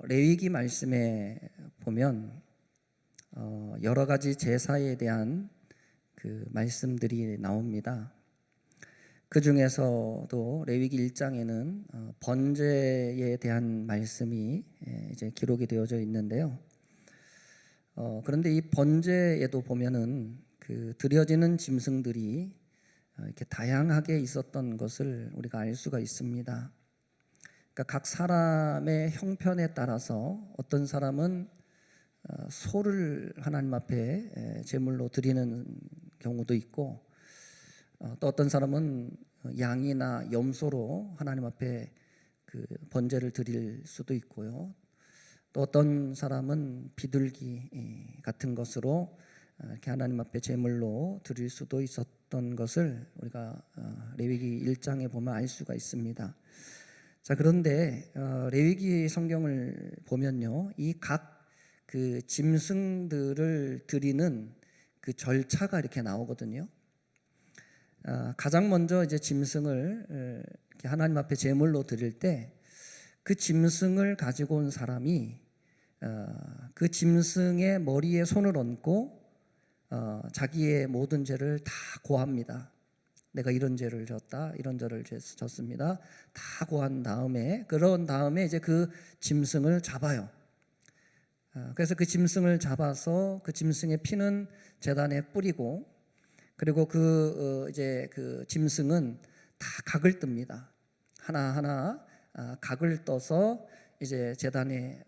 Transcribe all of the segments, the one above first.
레위기 말씀에 보면 여러 가지 제사에 대한 그 말씀들이 나옵니다. 그 중에서도 레위기 1장에는 번제에 대한 말씀이 이제 기록이 되어져 있는데요. 그런데 이 번제에도 보면은 그 드려지는 짐승들이 이렇게 다양하게 있었던 것을 우리가 알 수가 있습니다. 그러니까 각 사람의 형편에 따라서 어떤 사람은 소를 하나님 앞에 제물로 드리는 경우도 있고, 또 어떤 사람은 양이나 염소로 하나님 앞에 그 번제를 드릴 수도 있고요. 또 어떤 사람은 비둘기 같은 것으로 이렇게 하나님 앞에 제물로 드릴 수도 있었던 것을 우리가 레위기 1장에 보면 알 수가 있습니다. 자, 그런데 레위기 성경을 보면요, 이 각 그 짐승들을 드리는 그 절차가 이렇게 나오거든요. 가장 먼저 이제 짐승을 이렇게 하나님 앞에 제물로 드릴 때 그 짐승을 가지고 온 사람이 그 짐승의 머리에 손을 얹고 자기의 모든 죄를 다 고합니다. 내가 이런 죄를 졌다, 이런 죄를 졌습니다. 다 고한 다음에, 그런 다음에 이제 그 짐승을 잡아요. 그래서 그 짐승을 잡아서 그 짐승의 피는 제단에 뿌리고, 그리고 이제 그 짐승은 다 각을 뜹니다. 하나하나 각을 떠서 이제 제단에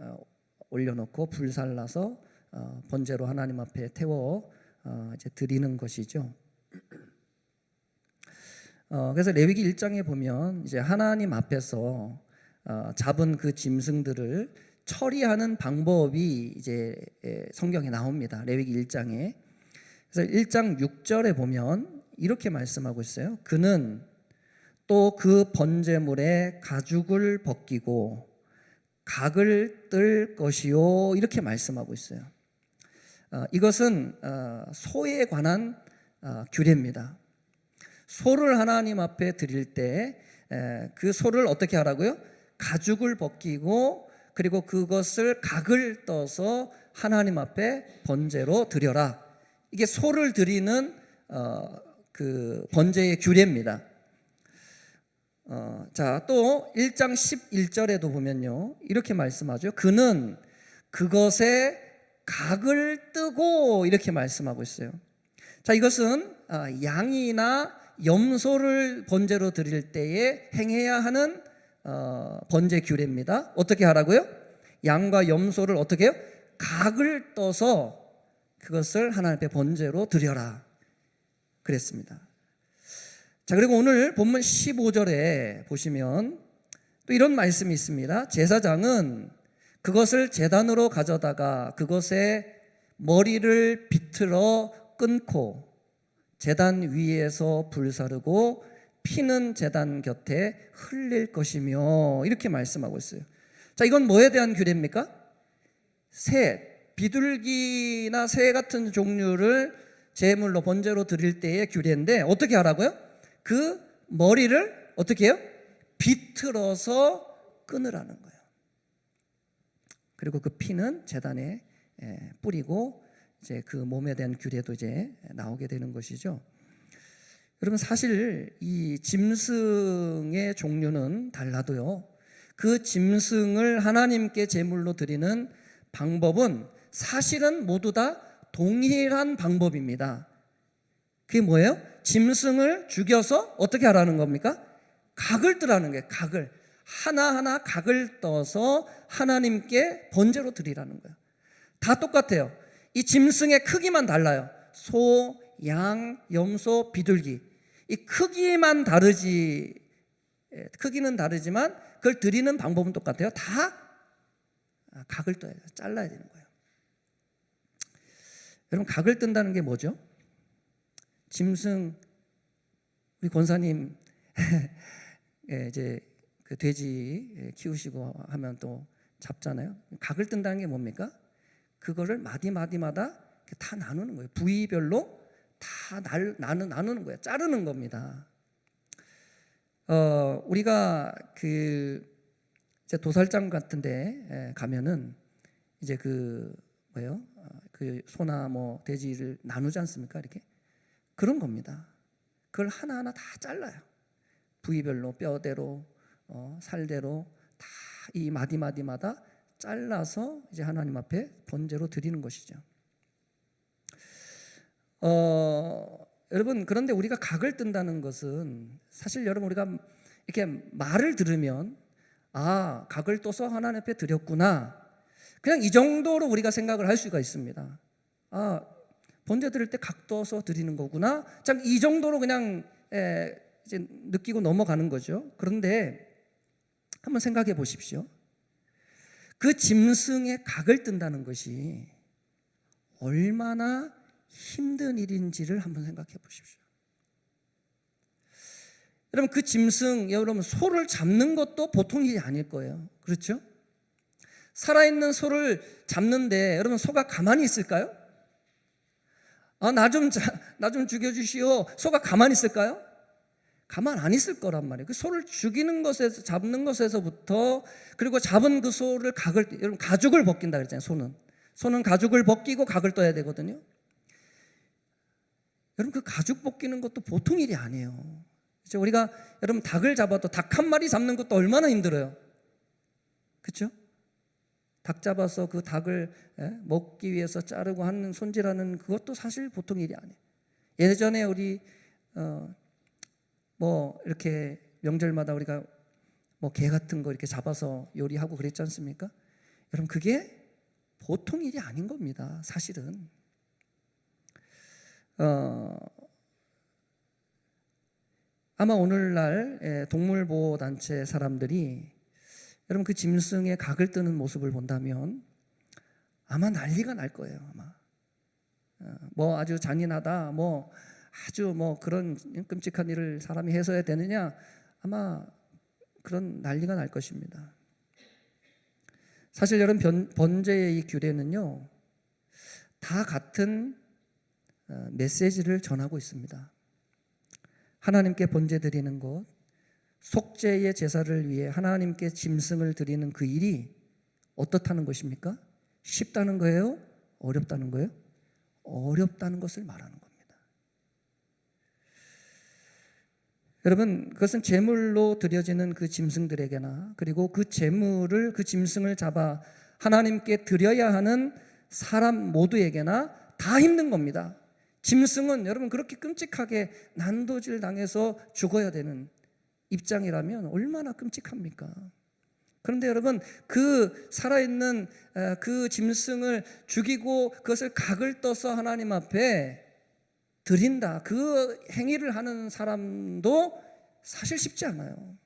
올려놓고 불살라서 번제로 하나님 앞에 태워 이제 드리는 것이죠. 그래서 레위기 1장에 보면 이제 하나님 앞에서 잡은 그 짐승들을 처리하는 방법이 이제 성경에 나옵니다. 레위기 1장에. 그래서 1장 6절에 보면 이렇게 말씀하고 있어요. 그는 또 그 번제물에 가죽을 벗기고 각을 뜰 것이요, 이렇게 말씀하고 있어요. 이것은 소에 관한 규례입니다. 소를 하나님 앞에 드릴 때 그 소를 어떻게 하라고요? 가죽을 벗기고, 그리고 그것을 각을 떠서 하나님 앞에 번제로 드려라. 이게 소를 드리는 그 번제의 규례입니다. 자, 또 1장 11절에도 보면요, 이렇게 말씀하죠. 그는 그것에 각을 뜨고, 이렇게 말씀하고 있어요. 자, 이것은 양이나 염소를 번제로 드릴 때에 행해야 하는 번제 규례입니다. 어떻게 하라고요? 양과 염소를 어떻게 해요? 각을 떠서 그것을 하나님 앞에 번제로 드려라 그랬습니다. 자, 그리고 오늘 본문 15절에 보시면 또 이런 말씀이 있습니다. 제사장은 그것을 제단으로 가져다가 그것의 머리를 비틀어 끊고 제단 위에서 불사르고 피는 제단 곁에 흘릴 것이며, 이렇게 말씀하고 있어요. 자, 이건 뭐에 대한 규례입니까? 비둘기나 새 같은 종류를 제물로 번제로 드릴 때의 규례인데, 어떻게 하라고요? 그 머리를 어떻게 해요? 비틀어서 끊으라는 거예요. 그리고 그 피는 제단에 뿌리고, 이제 그 몸에 대한 규례도 이제 나오게 되는 것이죠. 여러분, 사실 이 짐승의 종류는 달라도요, 그 짐승을 하나님께 제물로 드리는 방법은 사실은 모두 다 동일한 방법입니다. 그게 뭐예요? 짐승을 죽여서 어떻게 하라는 겁니까? 각을 뜨라는 거예요. 각을 하나하나 각을 떠서 하나님께 번제로 드리라는 거예요. 다 똑같아요. 이 짐승의 크기만 달라요. 소, 양, 염소, 비둘기. 이 크기만 다르지, 크기는 다르지만 그걸 드리는 방법은 똑같아요. 다 각을 떠야 돼요. 잘라야 되는 거예요. 여러분, 각을 뜬다는 게 뭐죠? 짐승, 우리 권사님 이제 그 돼지 키우시고 하면 또 잡잖아요. 각을 뜬다는 게 뭡니까? 그거를 마디마디마다 다 나누는 거예요. 부위별로 다 나누는 거예요. 자르는 겁니다. 우리가 그 이제 도살장 같은데 가면은 이제 그 뭐예요? 그 소나 뭐 돼지를 나누지 않습니까? 이렇게 그런 겁니다. 그걸 하나하나 다 잘라요. 부위별로 뼈대로 살대로 다 이 마디마디마다 잘라서 이제 하나님 앞에 번제로 드리는 것이죠. 여러분, 그런데 우리가 각을 뜬다는 것은 사실 여러분 우리가 이렇게 말을 들으면 아, 각을 떠서 하나님 앞에 드렸구나, 그냥 이 정도로 우리가 생각을 할 수가 있습니다. 아, 번제 드릴 때 각 떠서 드리는 거구나, 참 이 정도로 그냥 이제 느끼고 넘어가는 거죠. 그런데 한번 생각해 보십시오. 그 짐승의 각을 뜬다는 것이 얼마나 힘든 일인지를 한번 생각해 보십시오. 여러분, 그 짐승, 여러분 소를 잡는 것도 보통 일이 아닐 거예요. 그렇죠? 살아있는 소를 잡는데 여러분 소가 가만히 있을까요? 나 좀 죽여주시오. 소가 가만히 있을까요? 가만 안 있을 거란 말이에요. 그 소를 죽이는 것에서, 잡는 것에서부터, 그리고 잡은 그 소를 여러분 가죽을 벗긴다 그랬잖아요. 소는 가죽을 벗기고 각을 떠야 되거든요. 여러분, 그 가죽 벗기는 것도 보통 일이 아니에요. 우리가 여러분 닭을 잡아도 닭 한 마리 잡는 것도 얼마나 힘들어요. 그렇죠? 닭 잡아서 그 닭을 먹기 위해서 자르고 하는 손질하는 그것도 사실 보통 일이 아니에요. 예전에 우리 뭐 이렇게 명절마다 우리가 뭐 게 같은 거 이렇게 잡아서 요리하고 그랬지 않습니까? 여러분, 그게 보통 일이 아닌 겁니다. 사실은 아마 오늘날 동물보호단체 사람들이 여러분 그 짐승의 각을 뜨는 모습을 본다면 아마 난리가 날 거예요. 아마 뭐 아주 잔인하다, 뭐 아주 뭐 그런 끔찍한 일을 사람이 해서야 되느냐, 아마 그런 난리가 날 것입니다. 사실 여러분, 번제의 이 규례는요 다 같은 메시지를 전하고 있습니다. 하나님께 번제 드리는 것, 속죄의 제사를 위해 하나님께 짐승을 드리는 그 일이 어떻다는 것입니까? 쉽다는 거예요? 어렵다는 거예요? 어렵다는 것을 말하는 겁니다. 여러분, 그것은 제물로 드려지는 그 짐승들에게나, 그리고 그 제물을, 그 짐승을 잡아 하나님께 드려야 하는 사람 모두에게나 다 힘든 겁니다. 짐승은 여러분 그렇게 끔찍하게 난도질 당해서 죽어야 되는 입장이라면 얼마나 끔찍합니까? 그런데 여러분, 그 살아있는 그 짐승을 죽이고 그것을 각을 떠서 하나님 앞에 드린다, 그 행위를 하는 사람도 사실 쉽지 않아요.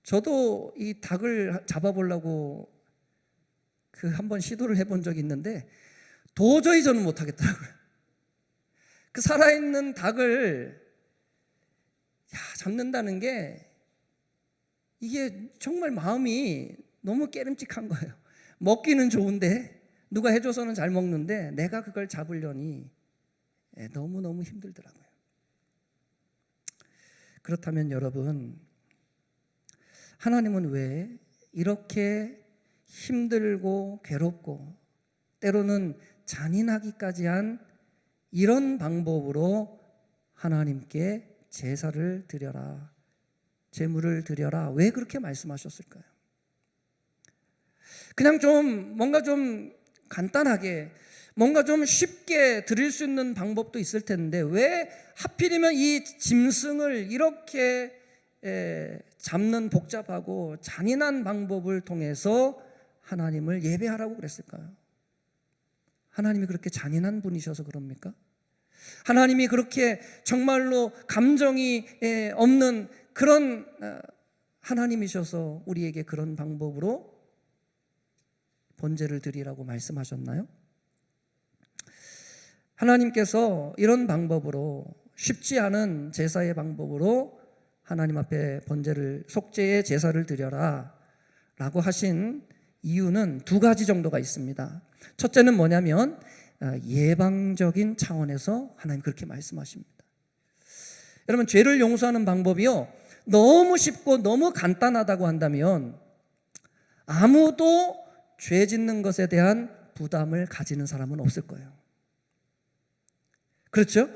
저도 이 닭을 잡아보려고 한번 시도를 해본 적이 있는데 도저히 저는 못하겠더라고요. 그 살아있는 닭을 잡는다는 게 이게 정말 마음이 너무 깨름직한 거예요. 먹기는 좋은데, 누가 해줘서는 잘 먹는데 내가 그걸 잡으려니 너무너무 힘들더라고요. 그렇다면 여러분, 하나님은 왜 이렇게 힘들고 괴롭고 때로는 잔인하기까지 한 이런 방법으로 하나님께 제사를 드려라, 제물을 드려라, 왜 그렇게 말씀하셨을까요? 그냥 뭔가 좀 간단하게, 뭔가 좀 쉽게 드릴 수 있는 방법도 있을 텐데 왜 하필이면 이 짐승을 이렇게 잡는 복잡하고 잔인한 방법을 통해서 하나님을 예배하라고 그랬을까요? 하나님이 그렇게 잔인한 분이셔서 그럽니까? 하나님이 그렇게 정말로 감정이 없는 그런 하나님이셔서 우리에게 그런 방법으로 번제를 드리라고 말씀하셨나요? 하나님께서 이런 방법으로, 쉽지 않은 제사의 방법으로 하나님 앞에 번제를, 속죄의 제사를 드려라 라고 하신 이유는 두 가지 정도가 있습니다. 첫째는 뭐냐면 예방적인 차원에서 하나님 그렇게 말씀하십니다. 여러분, 죄를 용서하는 방법이요, 너무 쉽고 너무 간단하다고 한다면 아무도 죄 짓는 것에 대한 부담을 가지는 사람은 없을 거예요. 그렇죠?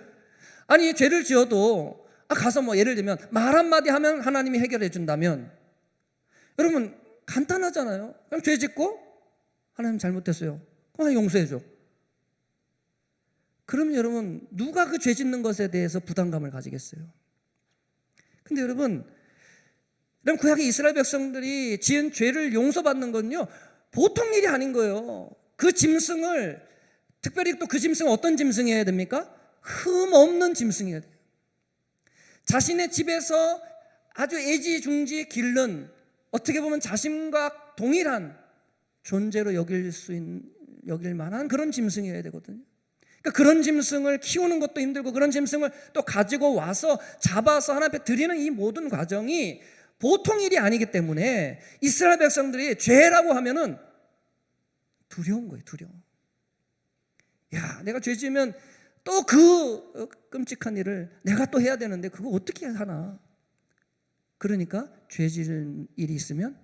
아니, 죄를 지어도 가서 뭐 예를 들면 말 한마디 하면 하나님이 해결해 준다면, 여러분 간단하잖아요. 그냥 죄 짓고 하나님 잘못했어요, 그럼 용서해 줘. 그러면 여러분 누가 그 죄 짓는 것에 대해서 부담감을 가지겠어요? 근데 여러분 구약의 이스라엘 백성들이 지은 죄를 용서받는 건요 보통 일이 아닌 거예요. 그 짐승을, 특별히 또 그 짐승은 어떤 짐승이어야 됩니까? 흠 없는 짐승이어야 돼요. 자신의 집에서 아주 애지중지 기른, 어떻게 보면 자신과 동일한 존재로 여길 만한 그런 짐승이어야 되거든요. 그러니까 그런 짐승을 키우는 것도 힘들고, 그런 짐승을 또 가지고 와서 잡아서 하나님 앞에 드리는 이 모든 과정이 보통 일이 아니기 때문에 이스라엘 백성들이 죄라고 하면은 두려운 거예요. 두려워. 야, 내가 죄 지으면 또 그 끔찍한 일을 내가 또 해야 되는데 그거 어떻게 하나. 그러니까 죄 지을 일이 있으면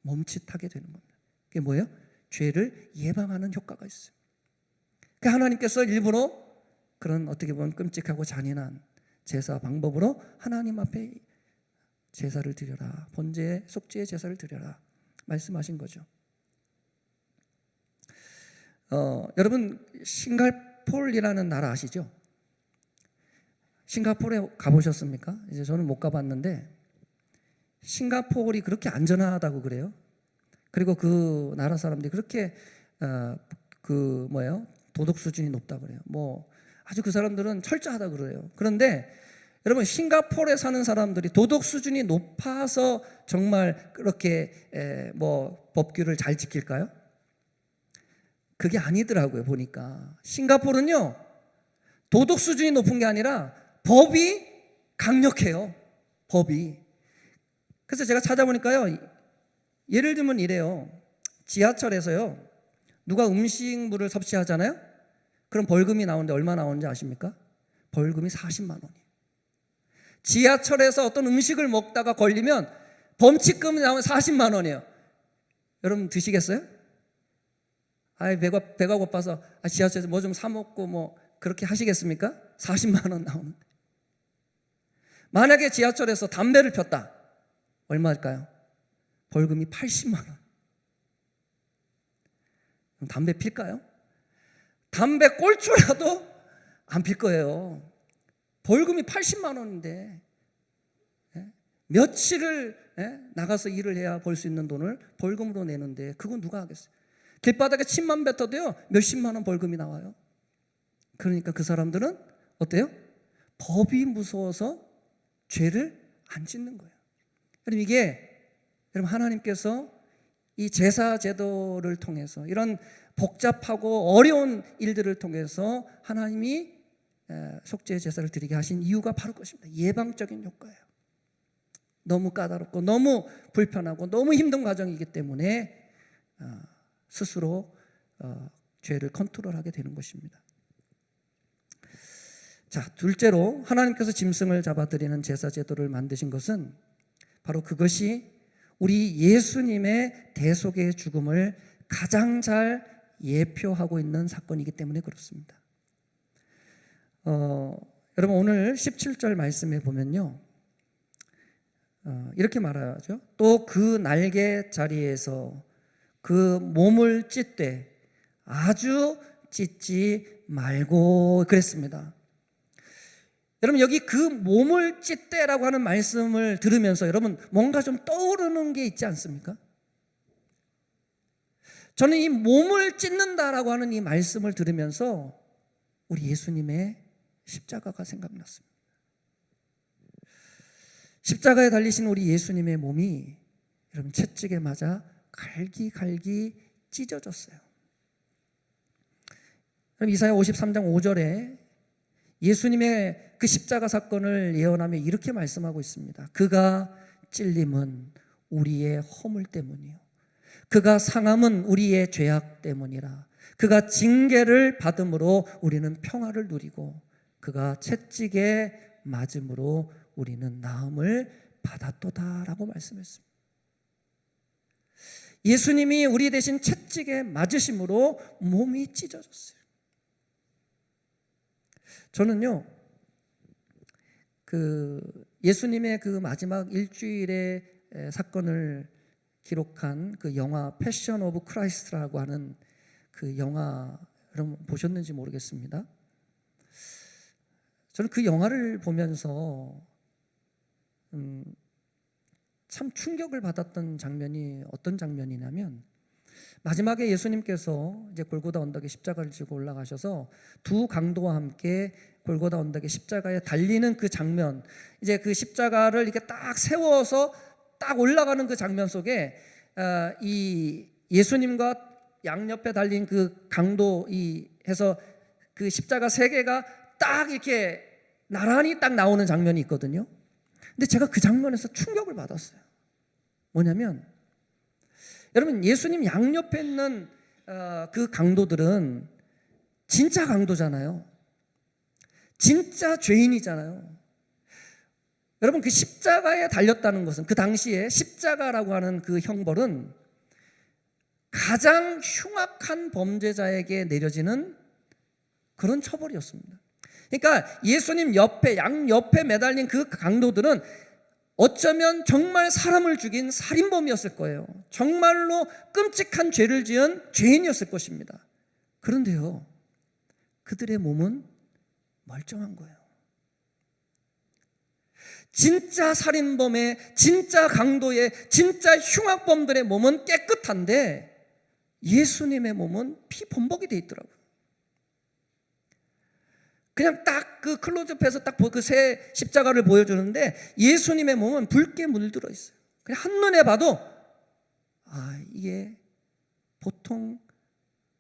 멈칫하게 되는 겁니다. 그게 뭐예요? 죄를 예방하는 효과가 있어요. 그러니까 하나님께서 일부러 그런 어떻게 보면 끔찍하고 잔인한 제사 방법으로 하나님 앞에 제사를 드려라, 번제 속죄의 제사를 드려라 말씀하신 거죠. 여러분 싱가포르라는 나라 아시죠? 싱가포르에 가보셨습니까? 이제 저는 못 가봤는데 싱가포르이 그렇게 안전하다고 그래요. 그리고 그 나라 사람들이 그렇게 도덕 수준이 높다고 그래요. 뭐 아주 그 사람들은 철저하다 그래요. 그런데 여러분 싱가포르에 사는 사람들이 도덕 수준이 높아서 정말 그렇게 법규를 잘 지킬까요? 그게 아니더라고요. 보니까 싱가포르는요 도덕 수준이 높은 게 아니라 법이 강력해요. 법이. 그래서 제가 찾아보니까요, 예를 들면 이래요. 지하철에서요 누가 음식물을 섭취하잖아요. 그럼 벌금이 나오는데 얼마 나오는지 아십니까? 벌금이 40만 원이에요. 지하철에서 어떤 음식을 먹다가 걸리면 범칙금이 나오면 40만 원이에요. 여러분 드시겠어요? 배가 고파서 지하철에서 뭐 좀 사 먹고 뭐 그렇게 하시겠습니까? 40만 원 나오는데. 만약에 지하철에서 담배를 폈다, 얼마일까요? 벌금이 80만 원. 그럼 담배 필까요? 담배 꼴초라도 안 필 거예요. 벌금이 80만 원인데 며칠을 나가서 일을 해야 벌 수 있는 돈을 벌금으로 내는데 그건 누가 하겠어요? 길바닥에 침만 뱉어도요 몇십만 원 벌금이 나와요. 그러니까 그 사람들은 어때요? 법이 무서워서 죄를 안 짓는 거예요. 여러분 여러분 하나님께서 이 제사 제도를 통해서 이런 복잡하고 어려운 일들을 통해서 하나님이 속죄의 제사를 드리게 하신 이유가 바로 그것입니다. 예방적인 효과예요. 너무 까다롭고 너무 불편하고 너무 힘든 과정이기 때문에 스스로 죄를 컨트롤하게 되는 것입니다. 자, 둘째로 하나님께서 짐승을 잡아드리는 제사 제도를 만드신 것은 바로 그것이 우리 예수님의 대속의 죽음을 가장 잘 예표하고 있는 사건이기 때문에 그렇습니다. 여러분 오늘 17절 말씀에 보면요 이렇게 말하죠. 또 그 날개 자리에서 그 몸을 찢되 아주 찢지 말고 그랬습니다. 여러분 여기 그 몸을 찢되라고 하는 말씀을 들으면서 여러분 뭔가 좀 떠오르는 게 있지 않습니까? 저는 이 몸을 찢는다라고 하는 이 말씀을 들으면서 우리 예수님의 십자가가 생각났습니다. 십자가에 달리신 우리 예수님의 몸이 여러분 채찍에 맞아 갈기갈기 찢어졌어요. 그럼 이사야 53장 5절에 예수님의 그 십자가 사건을 예언하며 이렇게 말씀하고 있습니다. 그가 찔림은 우리의 허물 때문이요 그가 상함은 우리의 죄악 때문이라. 그가 징계를 받음으로 우리는 평화를 누리고 그가 채찍에 맞음으로 우리는 나음을 받았도다라고 말씀했습니다. 예수님이 우리 대신 채찍에 맞으심으로 몸이 찢어졌어요. 저는요, 예수님의 그 마지막 일주일의 사건을 기록한 그 영화 패션 오브 크라이스트라고 하는 그 영화 여러분 보셨는지 모르겠습니다. 저는 그 영화를 보면서 참 충격을 받았던 장면이 어떤 장면이냐면, 마지막에 예수님께서 이제 골고다 언덕에 십자가를 지고 올라가셔서 두 강도와 함께 골고다 언덕에 십자가에 달리는 그 장면, 이제 그 십자가를 이렇게 딱 세워서 딱 올라가는 그 장면 속에 이 예수님과 양옆에 달린 그 강도 해서 그 십자가 세 개가 딱 이렇게 나란히 딱 나오는 장면이 있거든요. 근데 제가 그 장면에서 충격을 받았어요. 뭐냐면, 여러분, 예수님 양옆에 있는 그 강도들은 진짜 강도잖아요. 진짜 죄인이잖아요. 여러분, 그 십자가에 달렸다는 것은, 그 당시에 십자가라고 하는 그 형벌은 가장 흉악한 범죄자에게 내려지는 그런 처벌이었습니다. 그러니까 예수님 옆에, 양옆에 매달린 그 강도들은 어쩌면 정말 사람을 죽인 살인범이었을 거예요. 정말로 끔찍한 죄를 지은 죄인이었을 것입니다. 그런데요, 그들의 몸은 멀쩡한 거예요. 진짜 살인범의, 진짜 강도의, 진짜 흉악범들의 몸은 깨끗한데 예수님의 몸은 피범벅이 돼 있더라고요. 그냥 딱 그 클로즈업해서 딱 그 새 십자가를 보여주는데 예수님의 몸은 붉게 물들어 있어요. 그냥 한눈에 봐도 이게 보통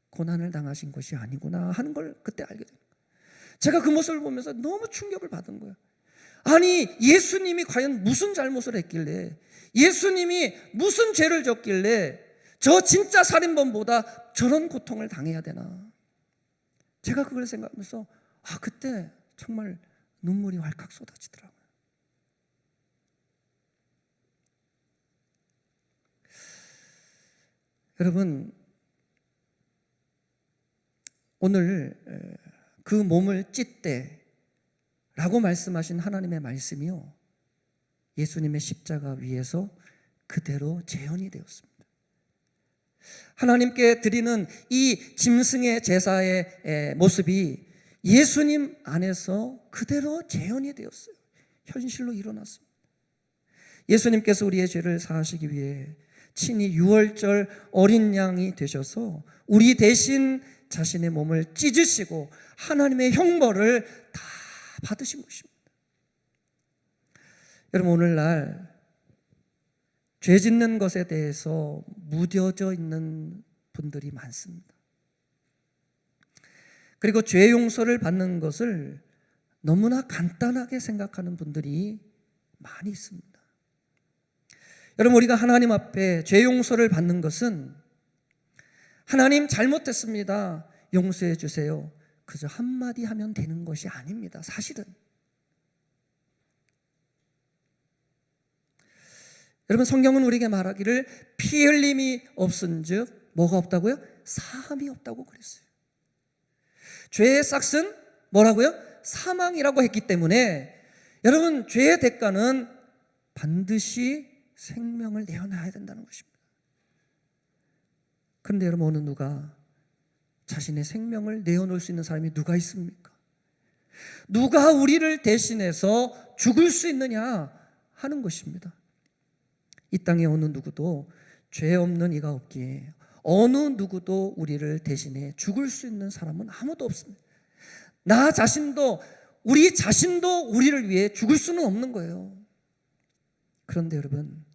고난을 당하신 것이 아니구나 하는 걸 그때 알게 됩니다. 제가 그 모습을 보면서 너무 충격을 받은 거예요. 아니, 예수님이 과연 무슨 잘못을 했길래, 예수님이 무슨 죄를 졌길래 저 진짜 살인범보다 저런 고통을 당해야 되나. 제가 그걸 생각하면서 그때 정말 눈물이 왈칵 쏟아지더라고요. 여러분, 오늘 그 몸을 찢대라고 말씀하신 하나님의 말씀이요, 예수님의 십자가 위에서 그대로 재현이 되었습니다. 하나님께 드리는 이 짐승의 제사의 모습이 예수님 안에서 그대로 재현이 되었어요. 현실로 일어났습니다. 예수님께서 우리의 죄를 사하시기 위해 친히 유월절 어린 양이 되셔서 우리 대신 자신의 몸을 찢으시고 하나님의 형벌을 다 받으신 것입니다. 여러분, 오늘날 죄 짓는 것에 대해서 무뎌져 있는 분들이 많습니다. 그리고 죄 용서를 받는 것을 너무나 간단하게 생각하는 분들이 많이 있습니다. 여러분, 우리가 하나님 앞에 죄 용서를 받는 것은 하나님 잘못했습니다, 용서해 주세요, 그저 한마디 하면 되는 것이 아닙니다. 사실은 여러분, 성경은 우리에게 말하기를 피 흘림이 없은즉 뭐가 없다고요? 사함이 없다고 그랬어요. 죄의 싹은 뭐라고요? 사망이라고 했기 때문에 여러분, 죄의 대가는 반드시 생명을 내어놔야 된다는 것입니다. 그런데 여러분, 어느 누가 자신의 생명을 내어놓을 수 있는 사람이 누가 있습니까? 누가 우리를 대신해서 죽을 수 있느냐 하는 것입니다. 이 땅에 어느 누구도 죄 없는 이가 없기에 어느 누구도 우리를 대신해 죽을 수 있는 사람은 아무도 없습니다. 나 자신도, 우리 자신도 우리를 위해 죽을 수는 없는 거예요. 그런데 여러분,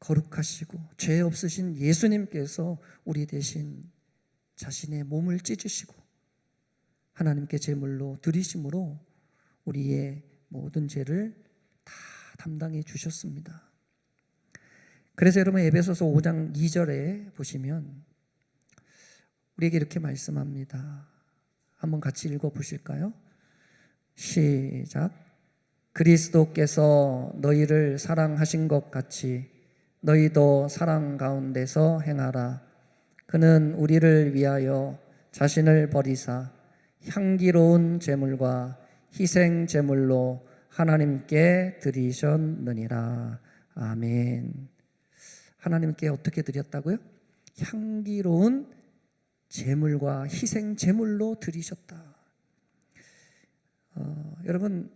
거룩하시고 죄 없으신 예수님께서 우리 대신 자신의 몸을 찢으시고 하나님께 제물로 드리심으로 우리의 모든 죄를 다 담당해 주셨습니다. 그래서 여러분, 에베소서 5장 2절에 보시면 우리에게 이렇게 말씀합니다. 한번 같이 읽어보실까요? 시작. 그리스도께서 너희를 사랑하신 것 같이 너희도 사랑 가운데서 행하라. 그는 우리를 위하여 자신을 버리사 향기로운 제물과 희생 제물로 하나님께 드리셨느니라. 아멘. 하나님께 어떻게 드렸다고요? 향기로운 제물과 희생 제물로 드리셨다. 여러분,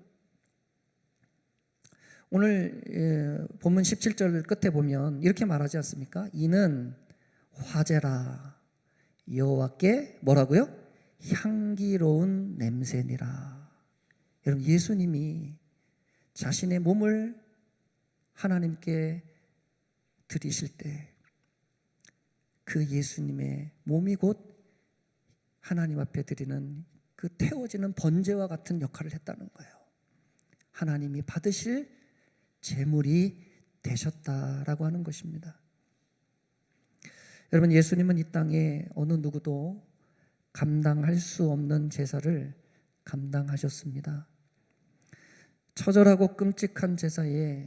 오늘 본문 17절 끝에 보면 이렇게 말하지 않습니까? 이는 화제라. 여호와께 뭐라고요? 향기로운 냄새니라. 여러분, 예수님이 자신의 몸을 하나님께 드리실 때 그 예수님의 몸이 곧 하나님 앞에 드리는 그 태워지는 번제와 같은 역할을 했다는 거예요. 하나님이 받으실 제물이 되셨다라고 하는 것입니다. 여러분, 예수님은 이 땅에 어느 누구도 감당할 수 없는 제사를 감당하셨습니다. 처절하고 끔찍한 제사에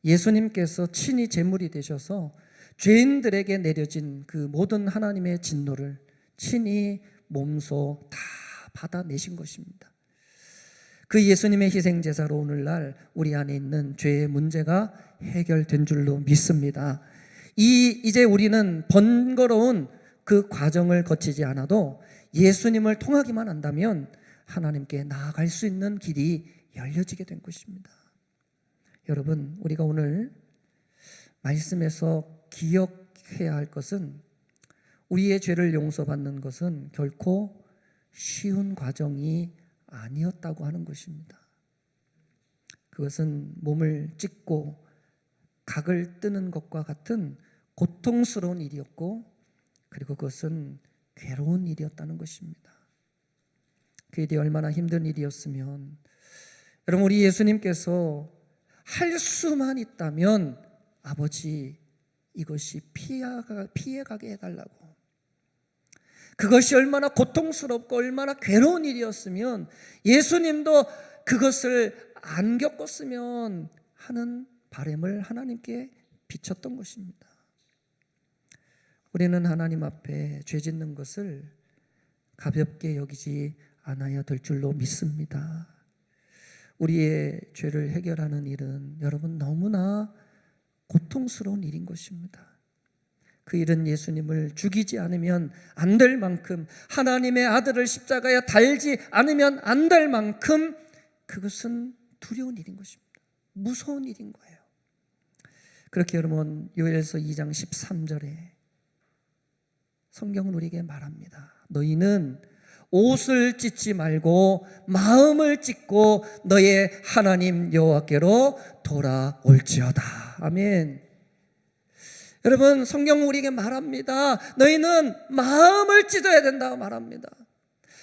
예수님께서 친히 제물이 되셔서 죄인들에게 내려진 그 모든 하나님의 진노를 친히 몸소 다 받아내신 것입니다. 그 예수님의 희생제사로 오늘날 우리 안에 있는 죄의 문제가 해결된 줄로 믿습니다. 이제 우리는 번거로운 그 과정을 거치지 않아도 예수님을 통하기만 한다면 하나님께 나아갈 수 있는 길이 열려지게 된 것입니다. 여러분, 우리가 오늘 말씀에서 기억해야 할 것은 우리의 죄를 용서받는 것은 결코 쉬운 과정이 아니었다고 하는 것입니다. 그것은 몸을 찢고 각을 뜨는 것과 같은 고통스러운 일이었고, 그리고 그것은 괴로운 일이었다는 것입니다. 그 일이 얼마나 힘든 일이었으면, 여러분, 우리 예수님께서 할 수만 있다면 아버지, 이것이 피해가게 해달라고, 그것이 얼마나 고통스럽고 얼마나 괴로운 일이었으면 예수님도 그것을 안 겪었으면 하는 바람을 하나님께 비쳤던 것입니다. 우리는 하나님 앞에 죄 짓는 것을 가볍게 여기지 않아야 될 줄로 믿습니다. 우리의 죄를 해결하는 일은 여러분 너무나 고통스러운 일인 것입니다. 그 일은 예수님을 죽이지 않으면 안 될 만큼, 하나님의 아들을 십자가에 달지 않으면 안 될 만큼 그것은 두려운 일인 것입니다. 무서운 일인 거예요. 그렇게 여러분, 요엘서 2장 13절에 성경은 우리에게 말합니다. 너희는 옷을 찢지 말고 마음을 찢고 너의 하나님 여호와께로 돌아올지어다. 아멘. 여러분, 성경은 우리에게 말합니다. 너희는 마음을 찢어야 된다고 말합니다.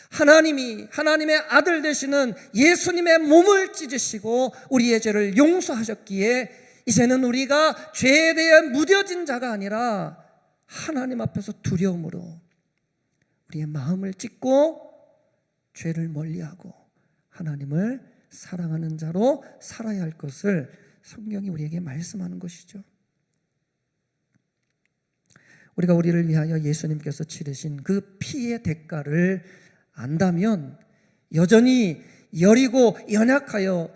하나님이 하나님의 아들 되시는 예수님의 몸을 찢으시고 우리의 죄를 용서하셨기에 이제는 우리가 죄에 대해 무뎌진 자가 아니라 하나님 앞에서 두려움으로 우리의 마음을 찢고 죄를 멀리하고 하나님을 사랑하는 자로 살아야 할 것을 성경이 우리에게 말씀하는 것이죠. 우리가 우리를 위하여 예수님께서 치르신 그 피의 대가를 안다면 여전히 여리고 연약하여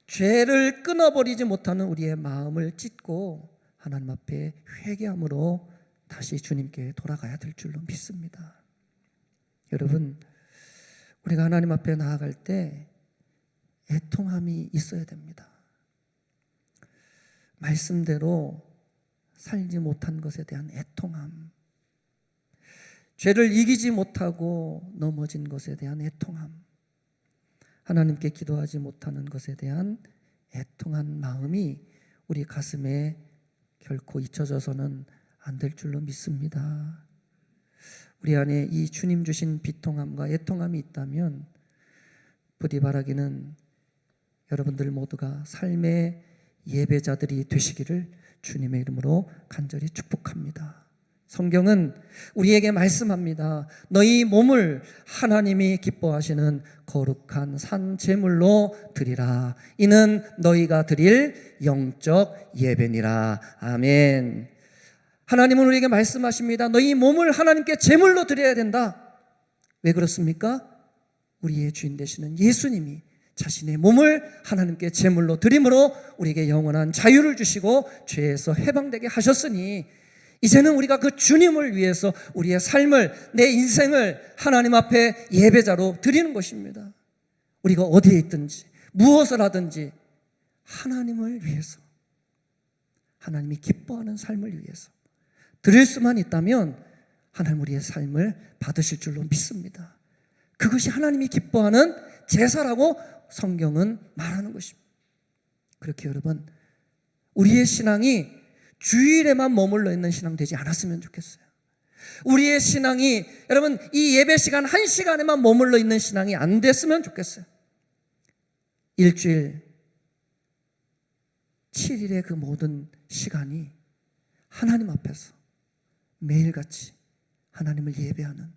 죄를 끊어버리지 못하는 우리의 마음을 찢고 하나님 앞에 회개함으로 다시 주님께 돌아가야 될 줄로 믿습니다. 여러분, 우리가 하나님 앞에 나아갈 때 애통함이 있어야 됩니다. 말씀대로 살지 못한 것에 대한 애통함, 죄를 이기지 못하고 넘어진 것에 대한 애통함, 하나님께 기도하지 못하는 것에 대한 애통한 마음이 우리 가슴에 결코 잊혀져서는 안 될 줄로 믿습니다. 우리 안에 이 주님 주신 비통함과 애통함이 있다면 부디 바라기는 여러분들 모두가 삶의 예배자들이 되시기를 주님의 이름으로 간절히 축복합니다. 성경은 우리에게 말씀합니다. 너희 몸을 하나님이 기뻐하시는 거룩한 산 제물로 드리라. 이는 너희가 드릴 영적 예배니라. 아멘. 하나님은 우리에게 말씀하십니다. 너희 몸을 하나님께 제물로 드려야 된다. 왜 그렇습니까? 우리의 주인 되시는 예수님이 자신의 몸을 하나님께 제물로 드림으로 우리에게 영원한 자유를 주시고 죄에서 해방되게 하셨으니 이제는 우리가 그 주님을 위해서 우리의 삶을, 내 인생을 하나님 앞에 예배자로 드리는 것입니다. 우리가 어디에 있든지 무엇을 하든지 하나님을 위해서, 하나님이 기뻐하는 삶을 위해서 드릴 수만 있다면 하나님 우리의 삶을 받으실 줄로 믿습니다. 그것이 하나님이 기뻐하는 제사라고 성경은 말하는 것입니다. 그렇게 여러분, 우리의 신앙이 주일에만 머물러 있는 신앙 되지 않았으면 좋겠어요. 우리의 신앙이 여러분 이 예배 시간 1시간에만 머물러 있는 신앙이 안 됐으면 좋겠어요. 일주일 7일의 그 모든 시간이 하나님 앞에서 매일같이 하나님을 예배하는,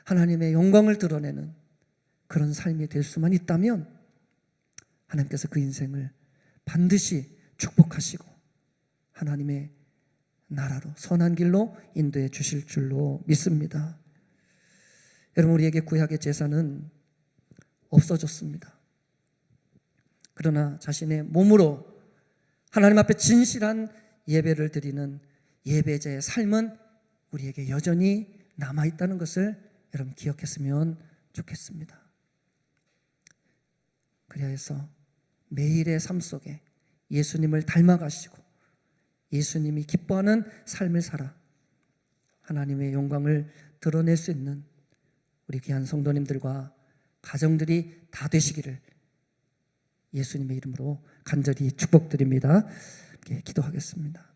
하나님의 영광을 드러내는 그런 삶이 될 수만 있다면 하나님께서 그 인생을 반드시 축복하시고 하나님의 나라로, 선한 길로 인도해 주실 줄로 믿습니다. 여러분, 우리에게 구약의 제사는 없어졌습니다. 그러나 자신의 몸으로 하나님 앞에 진실한 예배를 드리는 예배자의 삶은 우리에게 여전히 남아있다는 것을 여러분 기억했으면 좋겠습니다. 그래서 매일의 삶 속에 예수님을 닮아가시고 예수님이 기뻐하는 삶을 살아 하나님의 영광을 드러낼 수 있는 우리 귀한 성도님들과 가정들이 다 되시기를 예수님의 이름으로 간절히 축복드립니다. 함께 기도하겠습니다.